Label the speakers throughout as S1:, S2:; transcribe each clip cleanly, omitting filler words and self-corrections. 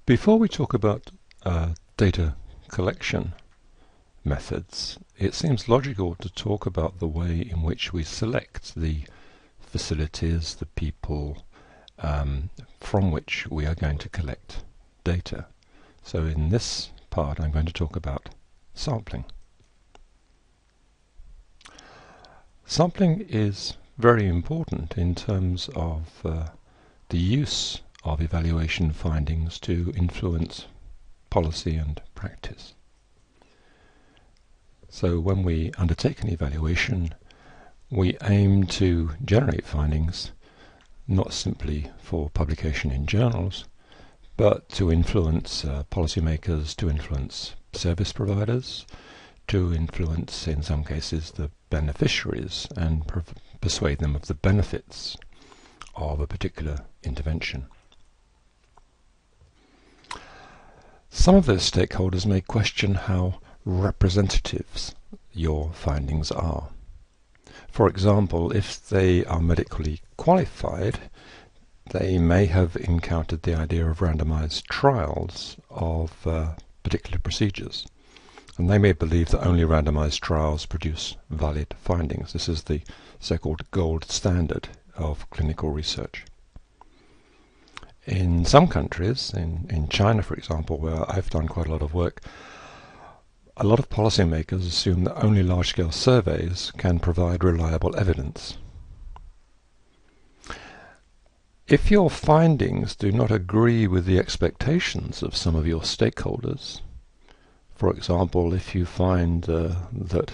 S1: Before we talk about data collection methods, it seems logical to talk about the way in which we select the facilities, the people from which we are going to collect data. So in this part I'm going to talk about sampling. Sampling is very important in terms of the use of evaluation findings to influence policy and practice. So when we undertake an evaluation, we aim to generate findings not simply for publication in journals, but to influence policymakers, to influence service providers, to influence, in some cases, the beneficiaries and persuade them of the benefits of a particular intervention. Some of those stakeholders may question how representatives your findings are. For example, if they are medically qualified, they may have encountered the idea of randomized trials of particular procedures, and they may believe that only randomized trials produce valid findings. This is the so-called gold standard of clinical research. In some countries, in China for example, where I've done quite a lot of work, a lot of policymakers assume that only large-scale surveys can provide reliable evidence. If your findings do not agree with the expectations of some of your stakeholders, for example, if you find that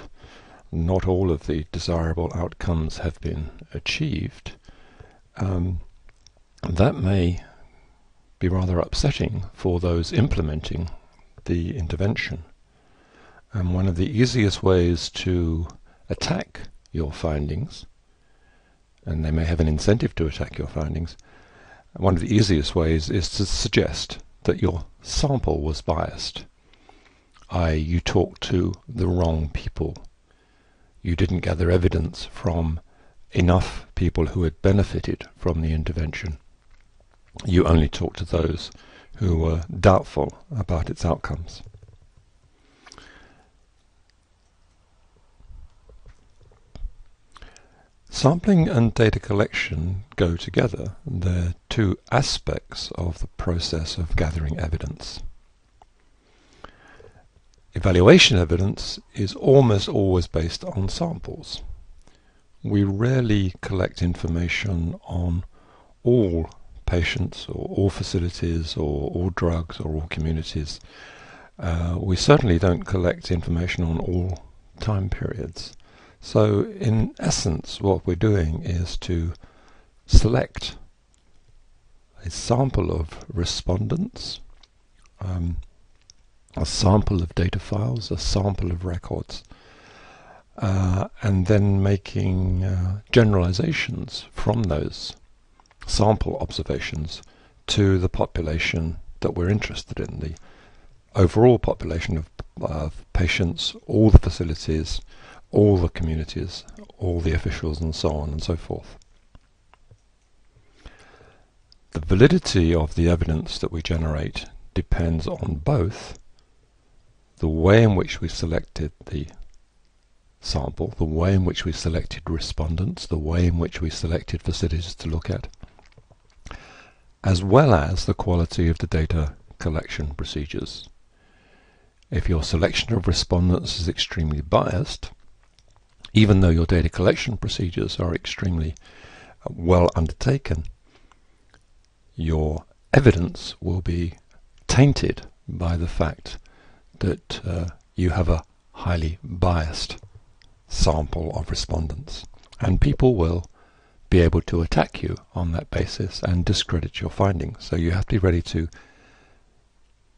S1: not all of the desirable outcomes have been achieved, that may be rather upsetting for those implementing the intervention. And one of the easiest ways to attack your findings, and they may have an incentive to attack your findings, one of the easiest ways is to suggest that your sample was biased, i.e. you talked to the wrong people. You didn't gather evidence from enough people who had benefited from the intervention. You only talked to those who were doubtful about its outcomes. Sampling and data collection go together. They're two aspects of the process of gathering evidence. Evaluation evidence is almost always based on samples. We rarely collect information on all patients or all facilities or all drugs or all communities. We certainly don't collect information on all time periods. So in essence what we're doing is to select a sample of respondents, a sample of data files, a sample of records, and then making generalizations from those sample observations to the population that we're interested in, the overall population of patients, all the facilities, all the communities, all the officials, and so on and so forth. The validity of the evidence that we generate depends on both the way in which we selected the sample, the way in which we selected respondents, the way in which we selected facilities to look at, as well as the quality of the data collection procedures. If your selection of respondents is extremely biased, even though your data collection procedures are extremely well undertaken, your evidence will be tainted by the fact that you have a highly biased sample of respondents, and people will be able to attack you on that basis and discredit your findings. So you have to be ready to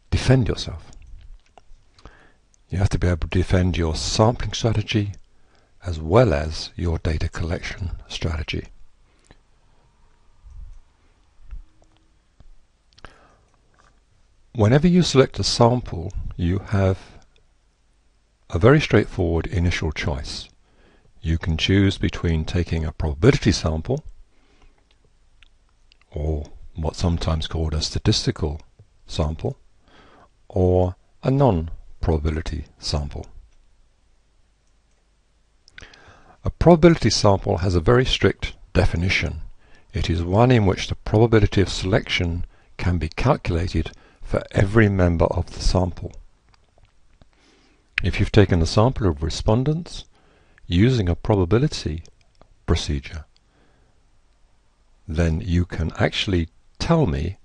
S1: defend yourself. You have to be able to defend your sampling strategy as well as your data collection strategy. Whenever you select a sample, you have a very straightforward initial choice. You can choose between taking a probability sample, or what's sometimes called a statistical sample or a non-probability sample. A probability sample has a very strict definition. It is one in which the probability of selection can be calculated for every member of the sample. If you've taken a sample of respondents using a probability procedure, then you can actually tell me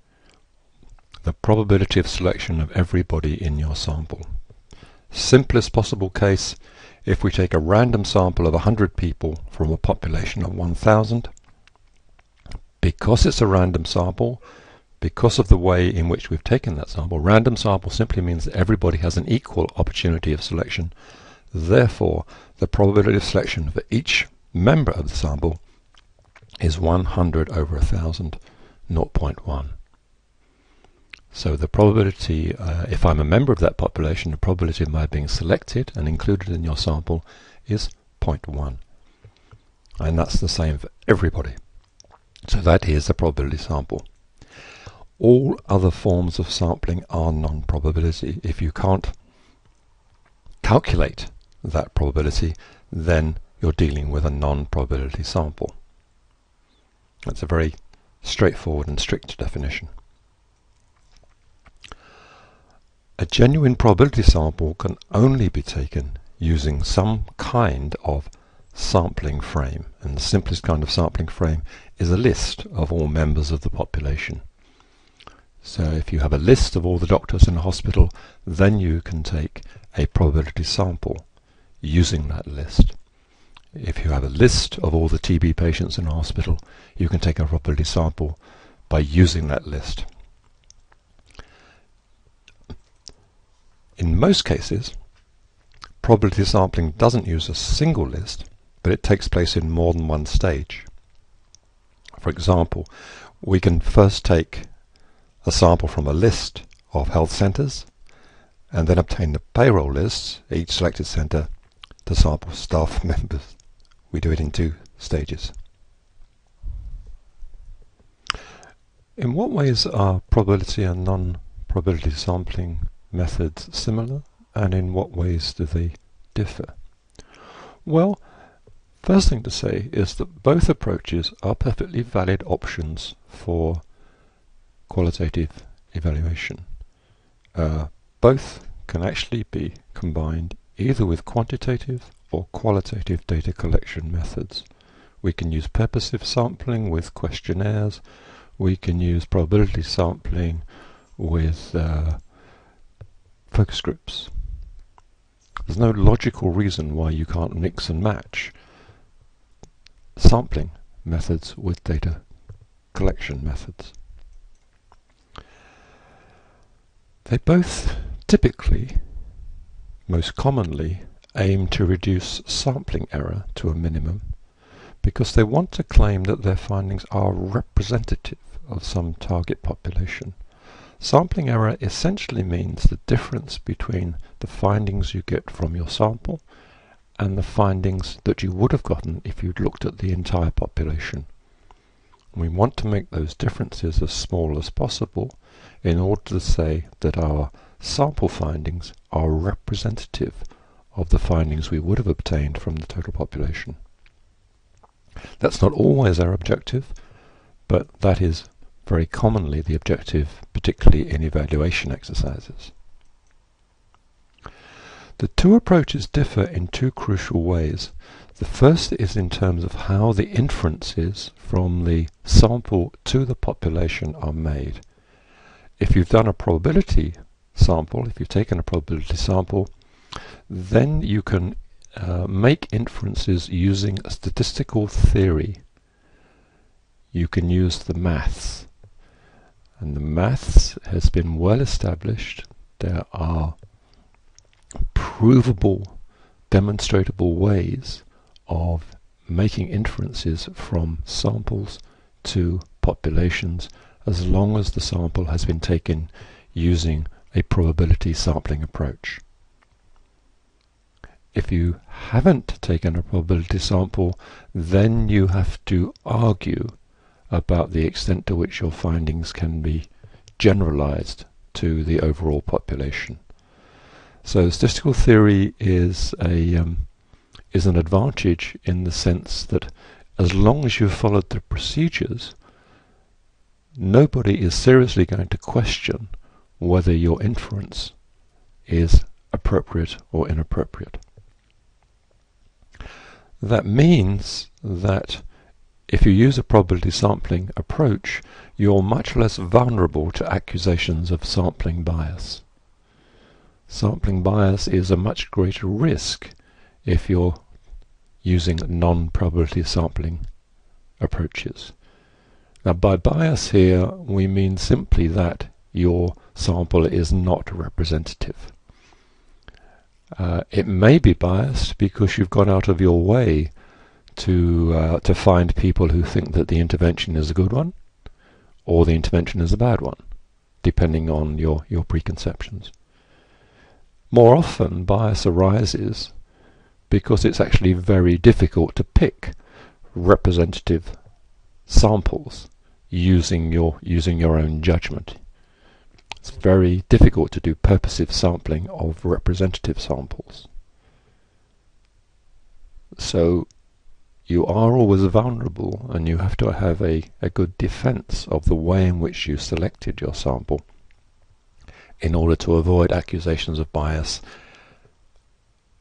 S1: the probability of selection of everybody in your sample. Simplest possible case, if we take a random sample of 100 people from a population of 1,000, because it's a random sample, because of the way in which we've taken that sample, random sample simply means that everybody has an equal opportunity of selection. Therefore, the probability of selection for each member of the sample is 100 over 1,000, 0.1. So the probability, if I'm a member of that population, the probability of my being selected and included in your sample is 0.1. And that's the same for everybody. So that is a probability sample. All other forms of sampling are non-probability. If you can't calculate that probability, then you're dealing with a non-probability sample. That's a very straightforward and strict definition. A genuine probability sample can only be taken using some kind of sampling frame, and the simplest kind of sampling frame is a list of all members of the population. So if you have a list of all the doctors in a hospital, then you can take a probability sample using that list. If you have a list of all the TB patients in a hospital, you can take a probability sample by using that list. In most cases, probability sampling doesn't use a single list, but it takes place in more than one stage. For example, we can first take a sample from a list of health centres and then obtain the payroll lists, each selected centre, to sample staff members. We do it in two stages. In what ways are probability and non-probability sampling methods similar, and in what ways do they differ? Well, first thing to say is that both approaches are perfectly valid options for qualitative evaluation. Both can actually be combined either with quantitative or qualitative data collection methods. We can use purposive sampling with questionnaires, we can use probability sampling with focus groups. There's no logical reason why you can't mix and match sampling methods with data collection methods. They both typically, most commonly, aim to reduce sampling error to a minimum because they want to claim that their findings are representative of some target population. Sampling error essentially means the difference between the findings you get from your sample and the findings that you would have gotten if you'd looked at the entire population. We want to make those differences as small as possible in order to say that our sample findings are representative of the findings we would have obtained from the total population. That's not always our objective, but that is very commonly the objective, particularly in evaluation exercises. The two approaches differ in two crucial ways. The first is in terms of how the inferences from the sample to the population are made. If you've done a probability sample, if you've taken a probability sample, then you can make inferences using a statistical theory. You can use the maths. And the maths has been well established. There are provable, demonstrable ways of making inferences from samples to populations as long as the sample has been taken using a probability sampling approach. If you haven't taken a probability sample, then you have to argue about the extent to which your findings can be generalized to the overall population. So statistical theory is an advantage in the sense that as long as you've followed the procedures, nobody is seriously going to question whether your inference is appropriate or inappropriate. That means that if you use a probability sampling approach, you're much less vulnerable to accusations of sampling bias. Sampling bias is a much greater risk if you're using non-probability sampling approaches. Now, by bias here, we mean simply that your sample is not representative. It may be biased because you've gone out of your way to find people who think that the intervention is a good one or the intervention is a bad one, depending on your preconceptions. More often, bias arises because it's actually very difficult to pick representative samples using your own judgment. It's very difficult to do purposive sampling of representative samples. So you are always vulnerable, and you have to have a good defense of the way in which you selected your sample in order to avoid accusations of bias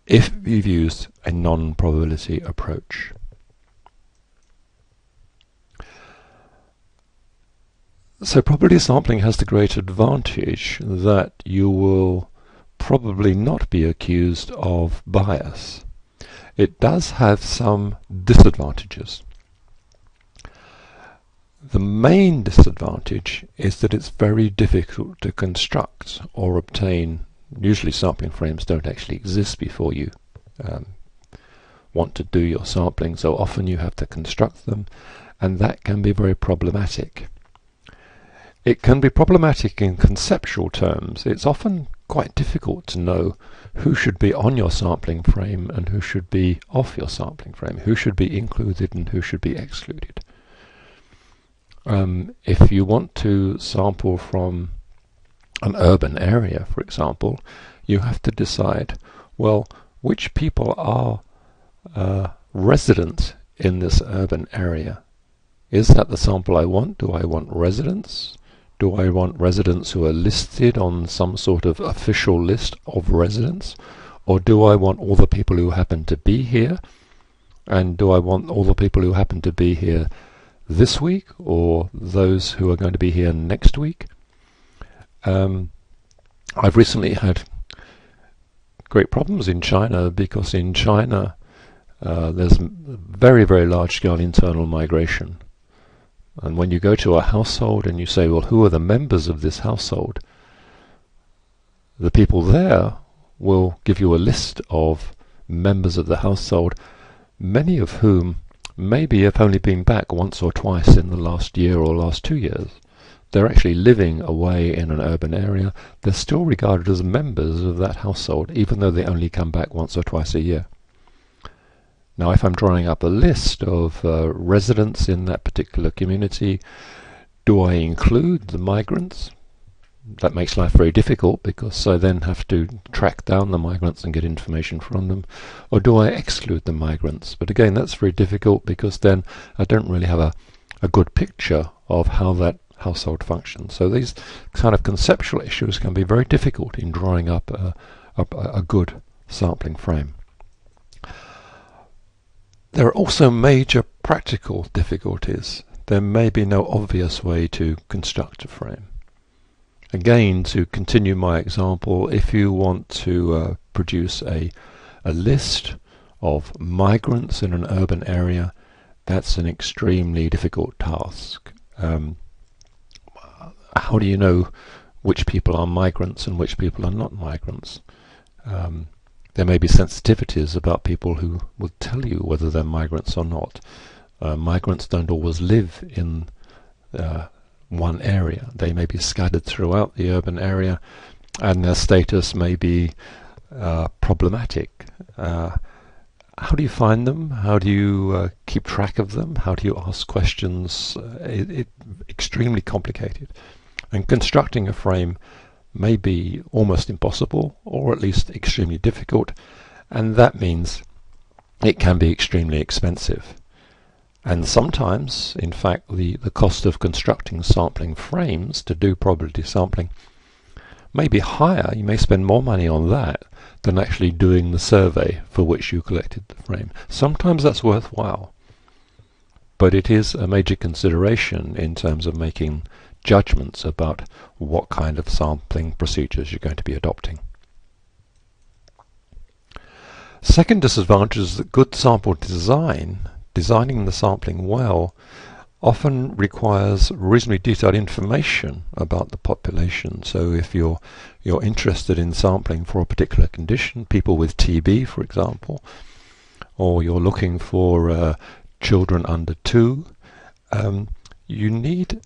S1: if you've used a non-probability approach. So probability sampling has the great advantage that you will probably not be accused of bias. It does have some disadvantages. The main disadvantage is that it's very difficult to construct or obtain. Usually sampling frames don't actually exist before you want to do your sampling, so often you have to construct them, and that can be very problematic. It can be problematic in conceptual terms. It's often quite difficult to know who should be on your sampling frame and who should be off your sampling frame, who should be included and who should be excluded. If you want to sample from an urban area, for example, you have to decide, well, which people are resident in this urban area? Is that the sample I want? Do I want residents? Do I want residents who are listed on some sort of official list of residents? Or do I want all the people who happen to be here? And do I want all the people who happen to be here this week, or those who are going to be here next week? I've recently had great problems in China, because in China there's very, very large-scale internal migration. And when you go to a household and you say, well, who are the members of this household? The people there will give you a list of members of the household, many of whom maybe have only been back once or twice in the last year or last 2 years. They're actually living away in an urban area. They're still regarded as members of that household, even though they only come back once or twice a year. Now, if I'm drawing up a list of residents in that particular community, do I include the migrants? That makes life very difficult, because I then have to track down the migrants and get information from them. Or do I exclude the migrants? But again, that's very difficult, because then I don't really have a good picture of how that household functions. So these kind of conceptual issues can be very difficult in drawing up a good sampling frame. There are also major practical difficulties. There may be no obvious way to construct a frame. Again, to continue my example, if you want to produce a list of migrants in an urban area, that's an extremely difficult task. How do you know which people are migrants and which people are not migrants? There may be sensitivities about people who will tell you whether they're migrants or not. Migrants don't always live in one area. They may be scattered throughout the urban area, and their status may be problematic. How do you find them? How do you keep track of them? How do you ask questions? It's extremely complicated. And constructing a frame may be almost impossible, or at least extremely difficult, and that means it can be extremely expensive. And sometimes, in fact, the cost of constructing sampling frames to do probability sampling may be higher. You may spend more money on that than actually doing the survey for which you collected the frame. Sometimes that's worthwhile, but it is a major consideration in terms of making judgments about what kind of sampling procedures you're going to be adopting. Second disadvantage is that good sample designing the sampling well, often requires reasonably detailed information about the population. So if you're interested in sampling for a particular condition, people with TB, for example, or you're looking for children under 2, you need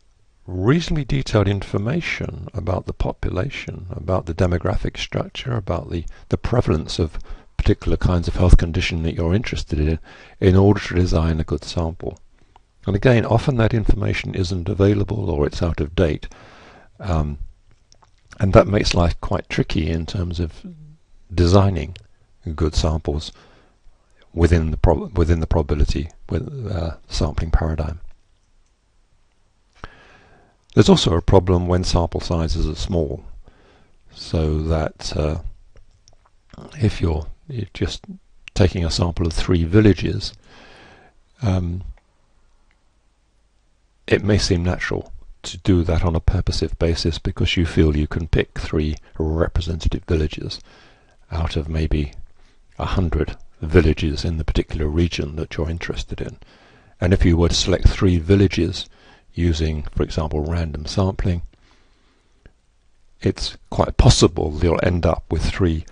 S1: reasonably detailed information about the population, about the demographic structure, about the prevalence of particular kinds of health condition that you're interested in order to design a good sample. And again, often that information isn't available or it's out of date, and that makes life quite tricky in terms of designing good samples within the probability sampling paradigm. There's also a problem when sample sizes are small, so that if you're just taking a sample of 3 villages, it may seem natural to do that on a purposive basis because you feel you can pick 3 representative villages out of maybe 100 villages in the particular region that you're interested in. And if you were to select 3 villages using, for example, random sampling, it's quite possible you'll end up with 3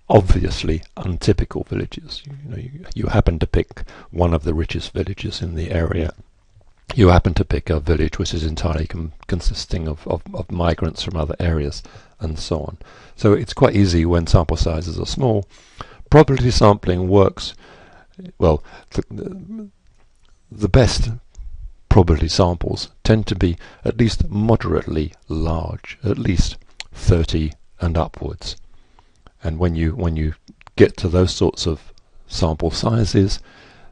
S1: obviously untypical villages. You happen to pick one of the richest villages in the area. You happen to pick a village which is entirely consisting of migrants from other areas, and so on. So it's quite easy when sample sizes are small. Probability sampling works well. The best probability samples tend to be at least moderately large, at least 30 and upwards. And when you get to those sorts of sample sizes,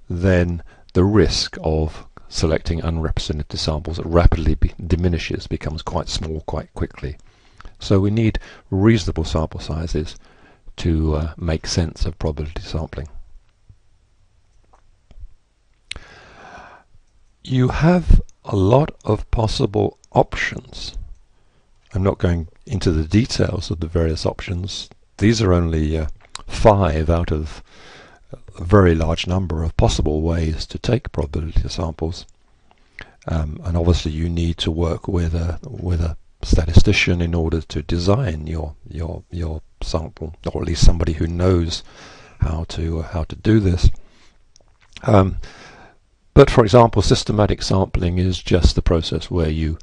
S1: then the risk of selecting unrepresentative samples rapidly diminishes, becomes quite small quite quickly. So we need reasonable sample sizes to make sense of probability sampling. You have a lot of possible options. I'm not going into the details of the various options. These are only 5 out of a very large number of possible ways to take probability samples. And obviously you need to work with a statistician in order to design your sample, or at least somebody who knows how to do this. But for example, systematic sampling is just the process where you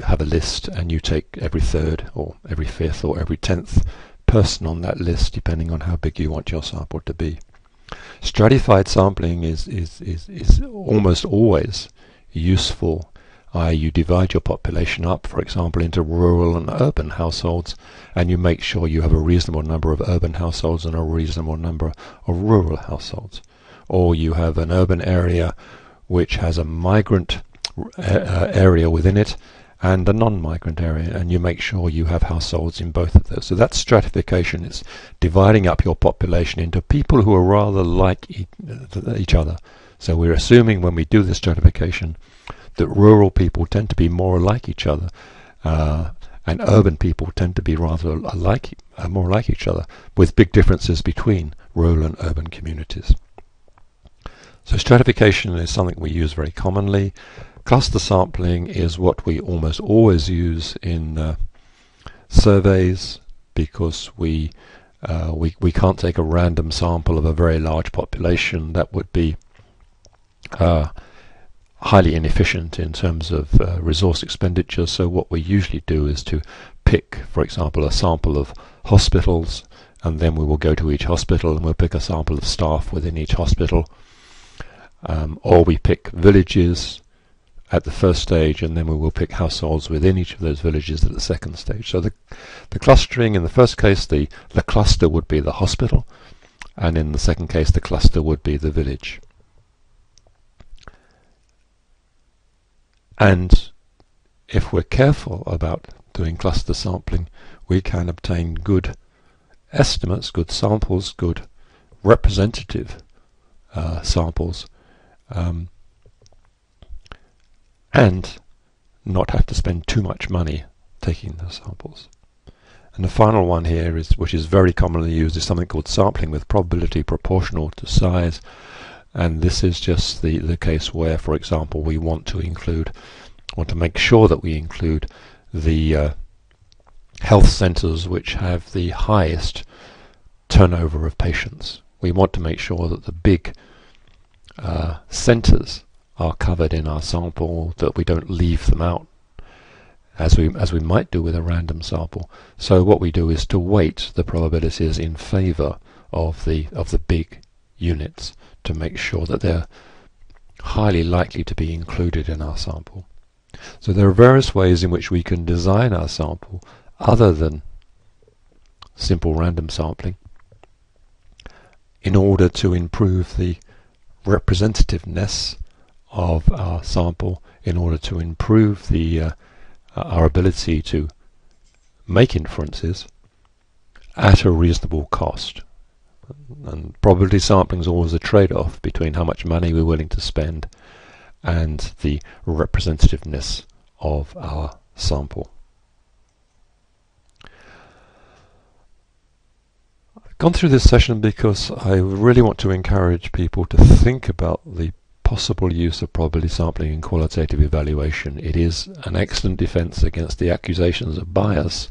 S1: have a list and you take every 3rd or every 5th or every 10th person on that list, depending on how big you want your sample to be. Stratified sampling is almost always useful. You divide your population up, for example, into rural and urban households, and you make sure you have a reasonable number of urban households and a reasonable number of rural households. Or you have an urban area which has a migrant area within it and a non-migrant area, and you make sure you have households in both of those. So that's stratification. It's dividing up your population into people who are rather like each other. So we're assuming when we do this stratification that rural people tend to be more like each other, and urban people tend to be rather more like each other, with big differences between rural and urban communities. So stratification is something we use very commonly. Cluster sampling is what we almost always use in surveys, because we can't take a random sample of a very large population. That would be highly inefficient in terms of resource expenditure. So what we usually do is to pick, for example, a sample of hospitals, and then we will go to each hospital and we'll pick a sample of staff within each hospital, or we pick villages at the first stage, and then we will pick households within each of those villages at the second stage. So the clustering, in the first case, the cluster would be the hospital, and in the second case the cluster would be the village. And if we're careful about doing cluster sampling, we can obtain good estimates, good samples, good representative samples, and not have to spend too much money taking those samples. And the final one here, which is very commonly used, is something called sampling with probability proportional to size. And this is just the case where, for example, we want to make sure that we include the health centres which have the highest turnover of patients. We want to make sure that the big centres are covered in our sample, that we don't leave them out, as we might do with a random sample. So what we do is to weight the probabilities in favour of the big units to make sure that they're highly likely to be included in our sample. So there are various ways in which we can design our sample other than simple random sampling in order to improve the representativeness of our sample, in order to improve our ability to make inferences at a reasonable cost. And probability sampling is always a trade-off between how much money we're willing to spend and the representativeness of our sample. I've gone through this session because I really want to encourage people to think about the possible use of probability sampling in qualitative evaluation. It is an excellent defense against the accusations of bias,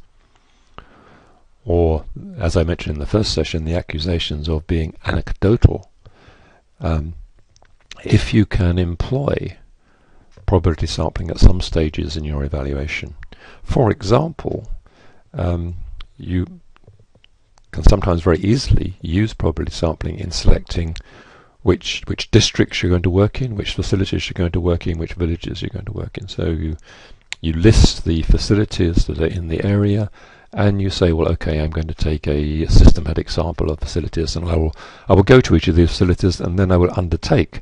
S1: or, as I mentioned in the first session, the accusations of being anecdotal. If you can employ probability sampling at some stages in your evaluation. For example, you can sometimes very easily use probability sampling in selecting which districts you're going to work in, which facilities you're going to work in, which villages you're going to work in. So you list the facilities that are in the area, and you say, well, okay, I'm going to take a systematic sample of facilities, and I will go to each of these facilities, and then I will undertake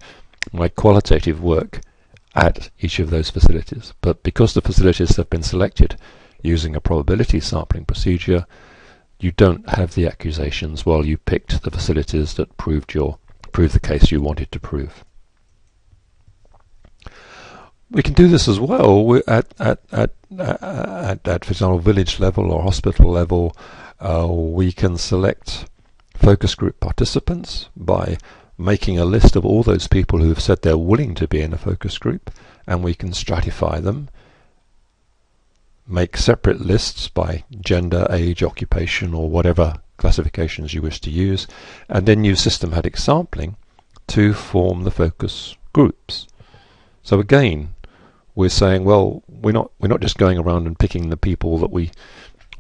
S1: my qualitative work at each of those facilities. But because the facilities have been selected using a probability sampling procedure, you don't have the accusations, well, you picked the facilities that proved the case you wanted to prove. We can do this as well at for example, village level or hospital level. We can select focus group participants by making a list of all those people who have said they're willing to be in a focus group, and we can stratify them, make separate lists by gender, age, occupation, or whatever classifications you wish to use, and then use systematic sampling to form the focus groups. So again, we're saying, well, we're not just going around and picking the people that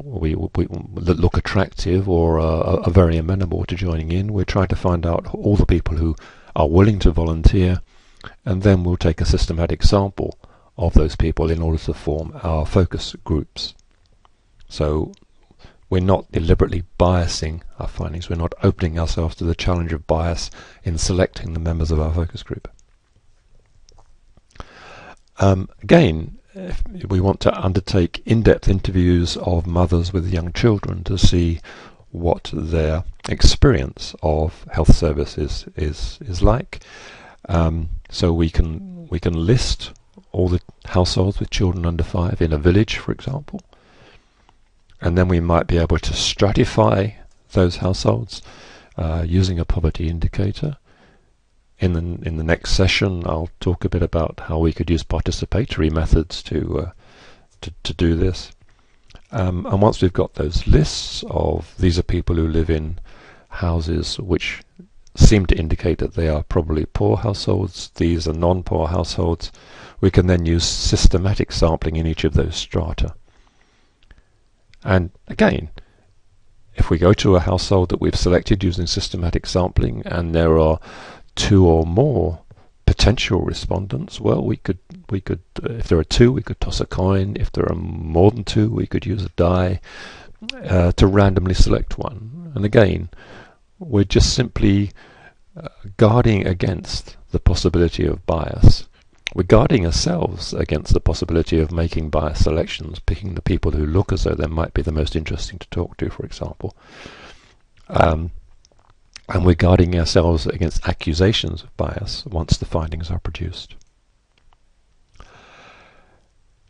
S1: that look attractive or are very amenable to joining in. We're trying to find out all the people who are willing to volunteer, and then we'll take a systematic sample of those people in order to form our focus groups. So we're not deliberately biasing our findings. We're not opening ourselves to the challenge of bias in selecting the members of our focus group. Again, if we want to undertake in-depth interviews of mothers with young children to see what their experience of health services is like. So we can list all the households with children under 5 in a village, for example, and then we might be able to stratify those households using a poverty indicator. In the next session, I'll talk a bit about how we could use participatory methods to do this. And once we've got those lists of these are people who live in houses which seem to indicate that they are probably poor households, these are non-poor households, we can then use systematic sampling in each of those strata. And again, if we go to a household that we've selected using systematic sampling and there are 2 or more potential respondents, well, we could if there are two, we could toss a coin. If there are more than two, we could use a die to randomly select one. And again, we're just simply guarding against the possibility of bias. We're guarding ourselves against the possibility of making biased selections, picking the people who look as though they might be the most interesting to talk to, for example. And we're guarding ourselves against accusations of bias once the findings are produced.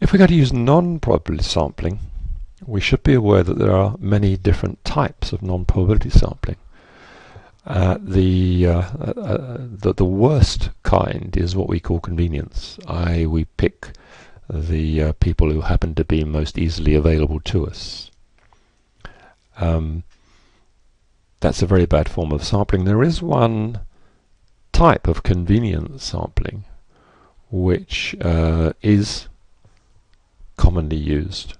S1: If we're going to use non-probability sampling, we should be aware that there are many different types of non-probability sampling. The worst kind is what we call convenience. We pick the people who happen to be most easily available to us. That's a very bad form of sampling. There is one type of convenience sampling which is commonly used.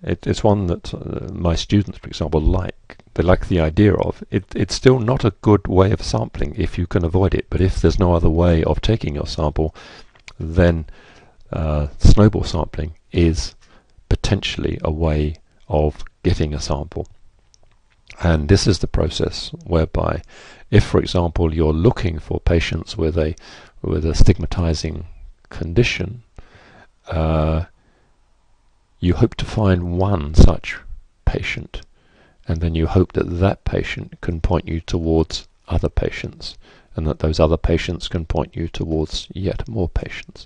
S1: It's one that my students, for example, like. They like the idea of. It's still not a good way of sampling if you can avoid it, but if there's no other way of taking your sample, then snowball sampling is potentially a way of getting a sample. And this is the process whereby, if, for example, you're looking for patients with a stigmatizing condition, you hope to find one such patient, and then you hope that that patient can point you towards other patients, and that those other patients can point you towards yet more patients.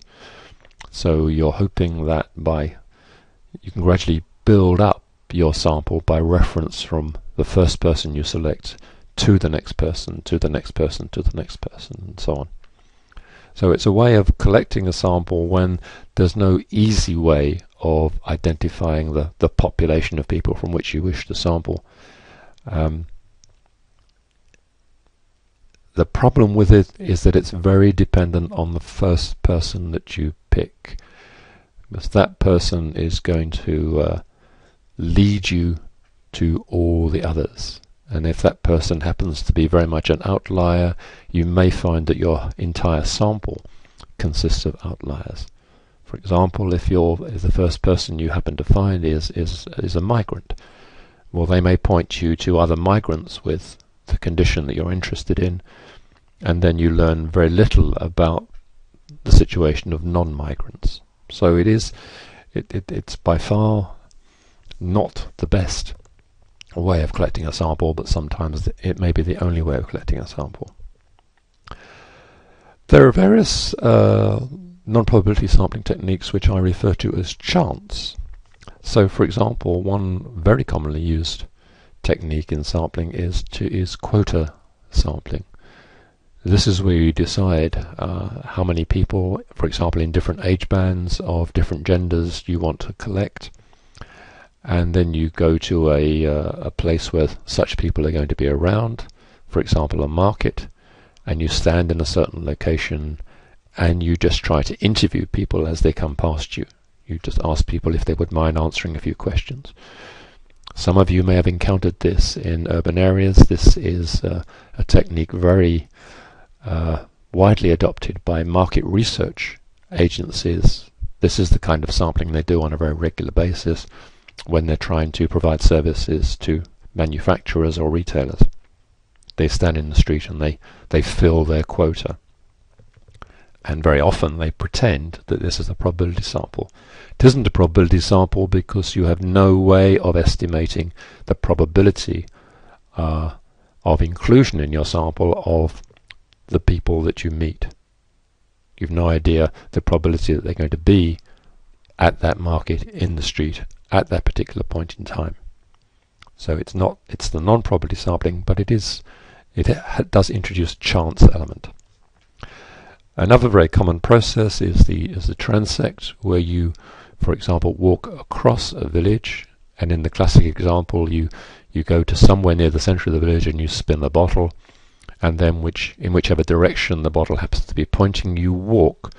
S1: So you're hoping that you can gradually build up your sample by reference from the first person you select to the next person, to the next person, to the next person, and so on. So it's a way of collecting a sample when there's no easy way of identifying the population of people from which you wish to sample. The problem with it is that it's very dependent on the first person that you pick, because that person is going to lead you to all the others. And if that person happens to be very much an outlier, you may find that your entire sample consists of outliers. For example, if the first person you happen to find is a migrant, well, they may point you to other migrants with the condition that you're interested in, and then you learn very little about the situation of non-migrants. So it's by far not the best way of collecting a sample, but sometimes it may be the only way of collecting a sample. There are various non-probability sampling techniques which I refer to as chance. So, for example, one very commonly used technique in sampling is quota sampling. This is where you decide how many people, for example, in different age bands of different genders you want to collect, and then you go to a place where such people are going to be around, for example a market, and you stand in a certain location and you just try to interview people as they come past you. You just ask people if they would mind answering a few questions. Some of you may have encountered this in urban areas. This is a technique very widely adopted by market research agencies. This is the kind of sampling they do on a very regular basis when they're trying to provide services to manufacturers or retailers. They stand in the street and they fill their quota. And very often they pretend that this is a probability sample. It isn't a probability sample because you have no way of estimating the probability of inclusion in your sample of the people that you meet. You've no idea the probability that they're going to be at that market, in the street, at that particular point in time. So it's the non-probability sampling, but it does introduce a chance element. Another very common process is the transect, where you, for example, walk across a village, and in the classic example you go to somewhere near the centre of the village and you spin the bottle, and then in whichever direction the bottle happens to be pointing, you walk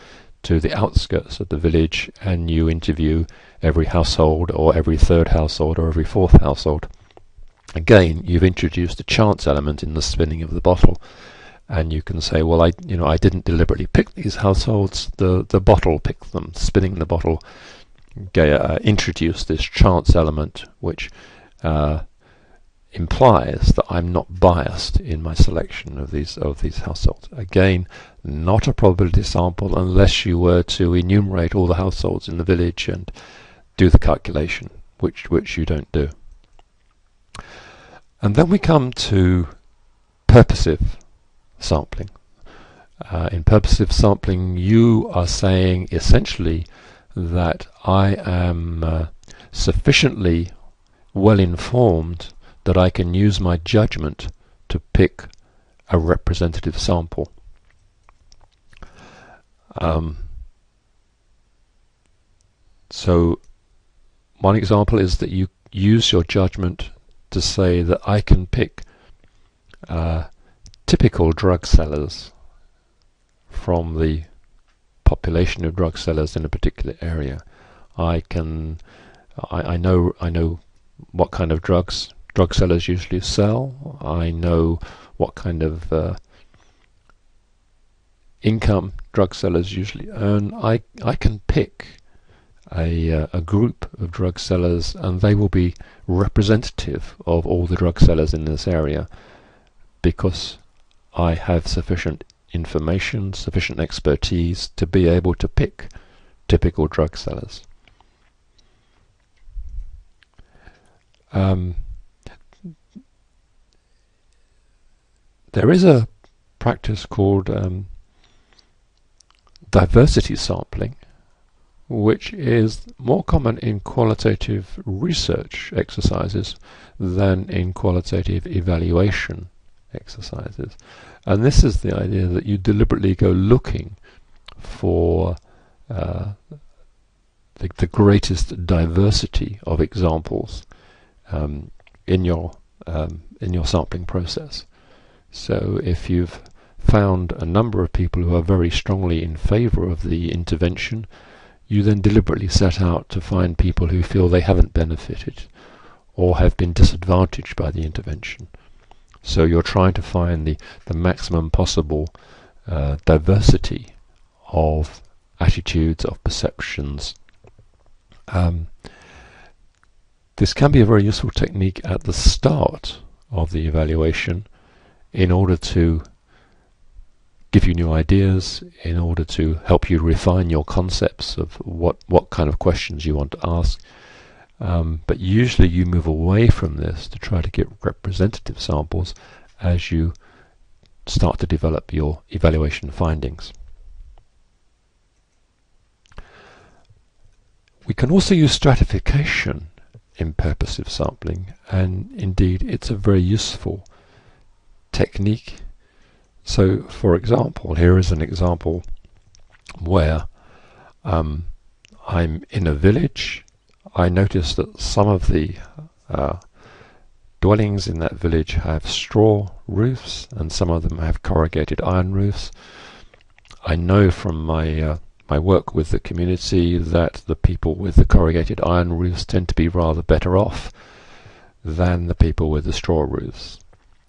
S1: to the outskirts of the village and you interview every household, or every third household, or every fourth household. Again, you've introduced a chance element in the spinning of the bottle, And you can say, well, I didn't deliberately pick these households. The bottle picked them. Spinning the bottle introduced this chance element, which implies that I'm not biased in my selection of these households. Again, not a probability sample unless you were to enumerate all the households in the village and do the calculation, which you don't do. And then we come to purposive sampling. In purposive sampling, you are saying essentially that I am sufficiently well informed that I can use my judgment to pick a representative sample. So one example is that you use your judgment to say that I can pick typical drug sellers from the population of drug sellers in a particular area. I know what kind of drugs drug sellers usually sell. I know what kind of income drug sellers usually earn. I can pick a group of drug sellers, and they will be representative of all the drug sellers in this area because I have sufficient information, sufficient expertise to be able to pick typical drug sellers. There is a practice called diversity sampling, which is more common in qualitative research exercises than in qualitative evaluation exercises. And this is the idea that you deliberately go looking for the greatest diversity of examples in your sampling process. So if you've found a number of people who are very strongly in favor of the intervention, you then deliberately set out to find people who feel they haven't benefited or have been disadvantaged by the intervention. So you're trying to find the maximum possible diversity of attitudes, of perceptions. This can be a very useful technique at the start of the evaluation in order to give you new ideas, in order to help you refine your concepts of what kind of questions you want to ask. But usually you move away from this to try to get representative samples as you start to develop your evaluation findings. We can also use stratification in purposive sampling, and indeed it's a very useful technique. So, for example, here is an example where I'm in a village. I notice that some of the dwellings in that village have straw roofs and some of them have corrugated iron roofs. I know from my work with the community that the people with the corrugated iron roofs tend to be rather better off than the people with the straw roofs.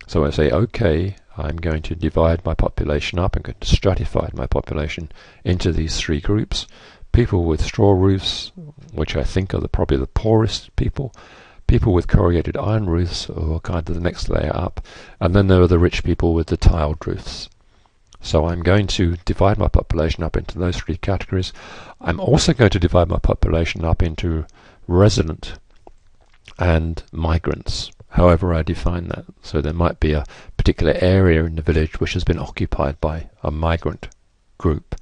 S1: So I say, okay, I'm going to divide my population up. I'm going to stratify my population into these three groups. People with straw roofs, which I think are probably the poorest people. People with corrugated iron roofs, who are kind of the next layer up. And then there are the rich people with the tiled roofs. So I'm going to divide my population up into those three categories. I'm also going to divide my population up into resident and migrants, however I define that. So there might be a particular area in the village which has been occupied by a migrant group,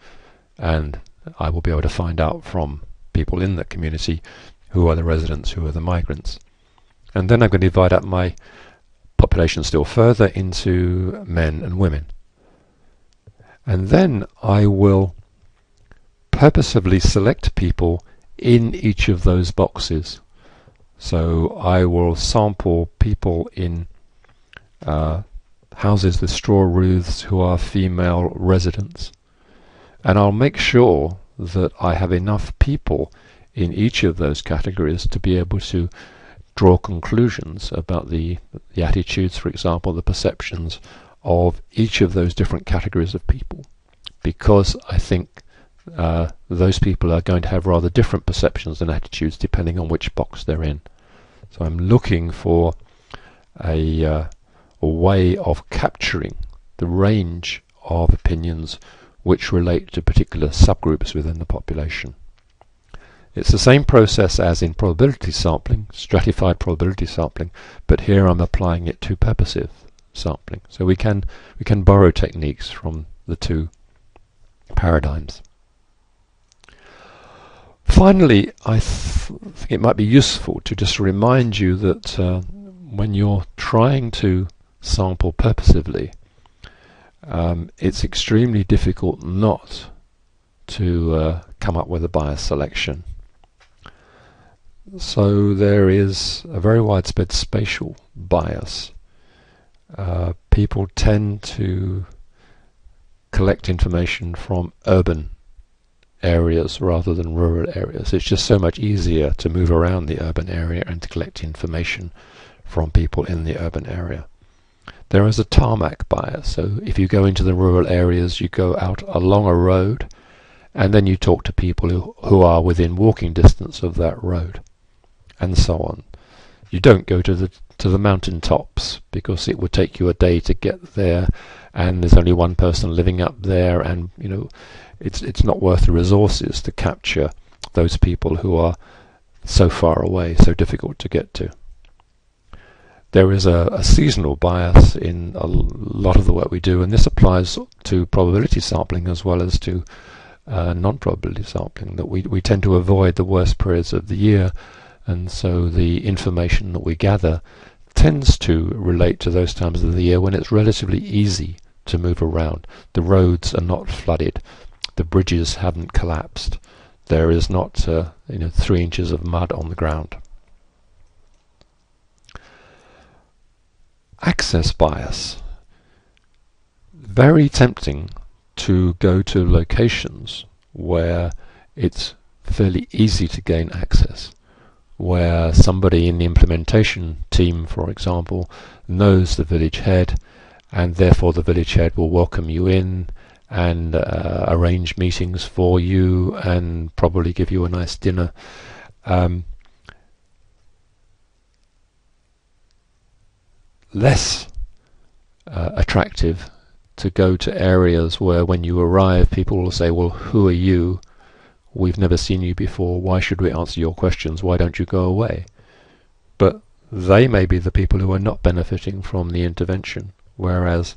S1: and I will be able to find out from people in that community who are the residents, who are the migrants. And then I'm going to divide up my population still further into men and women. And then I will purposefully select people in each of those boxes. So I will sample people in houses with straw roofs who are female residents. And I'll make sure that I have enough people in each of those categories to be able to draw conclusions about the attitudes, for example, the perceptions of each of those different categories of people, because I think those people are going to have rather different perceptions and attitudes depending on which box they're in. So I'm looking for a way of capturing the range of opinions which relate to particular subgroups within the population. It's the same process as in probability sampling, stratified probability sampling, but here I'm applying it to purposive sampling. So we can borrow techniques from the two paradigms. Finally, I think it might be useful to just remind you that when you're trying to sample purposively, it's extremely difficult not to come up with a bias selection. So there is a very widespread spatial bias. People tend to collect information from urban areas rather than rural areas. It's just so much easier to move around the urban area and to collect information from people in the urban area. There is a tarmac bias, so if you go into the rural areas, you go out along a road and then you talk to people who are within walking distance of that road, and so on. You don't go to the mountain tops because it would take you a day to get there, and there's only one person living up there, and it's not worth the resources to capture those people who are so far away, so difficult to get to. There is a seasonal bias in a lot of the work we do, and this applies to probability sampling as well as to non-probability sampling, that we tend to avoid the worst periods of the year, and so the information that we gather tends to relate to those times of the year when it's relatively easy to move around. The roads are not flooded, the bridges haven't collapsed, there is not 3 inches of mud on the ground. Access bias. Very tempting to go to locations where it's fairly easy to gain access, where somebody in the implementation team, for example, knows the village head, and therefore the village head will welcome you in and arrange meetings for you and probably give you a nice dinner. Less attractive to go to areas where when you arrive people will say, well, who are you? We've never seen you before, why should we answer your questions, why don't you go away? But they may be the people who are not benefiting from the intervention, whereas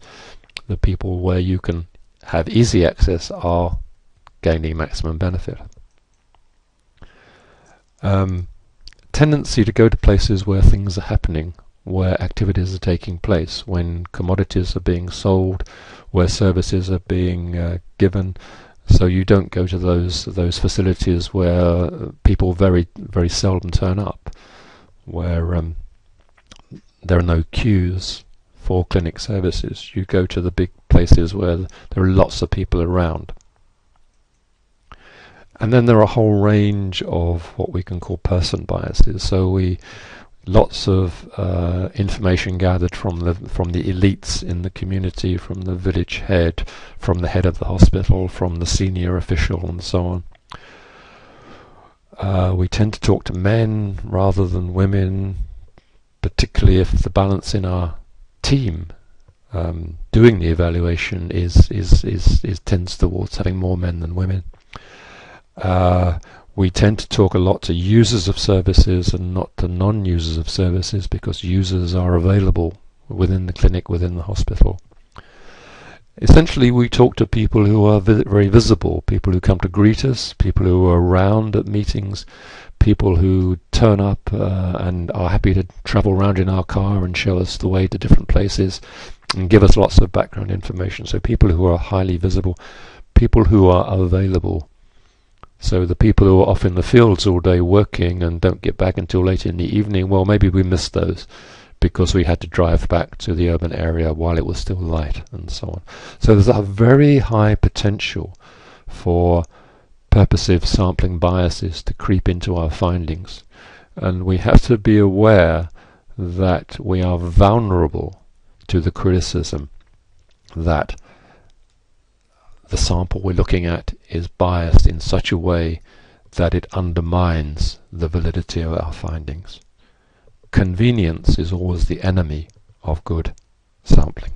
S1: the people where you can have easy access are gaining maximum benefit. Tendency to go to places where things are happening, where activities are taking place, when commodities are being sold, where services are being given. So you don't go to those facilities where people very, very seldom turn up, where there are no queues for clinic services. You go to the big places where there are lots of people around. And then there are a whole range of what we can call person biases. So lots of information gathered from the elites in the community, from the village head, from the head of the hospital, from the senior official, and so on. We tend to talk to men rather than women, particularly if the balance in our team doing the evaluation tends towards having more men than women. We tend to talk a lot to users of services and not to non-users of services, because users are available within the clinic, within the hospital. Essentially, we talk to people who are very visible, people who come to greet us, people who are around at meetings, people who turn up and are happy to travel around in our car and show us the way to different places and give us lots of background information. So people who are highly visible, people who are available. So the people who are off in the fields all day working and don't get back until late in the evening, well, maybe we missed those because we had to drive back to the urban area while it was still light, and so on. So there's a very high potential for purposive sampling biases to creep into our findings, and we have to be aware that we are vulnerable to the criticism that the sample we're looking at is biased in such a way that it undermines the validity of our findings. Convenience is always the enemy of good sampling.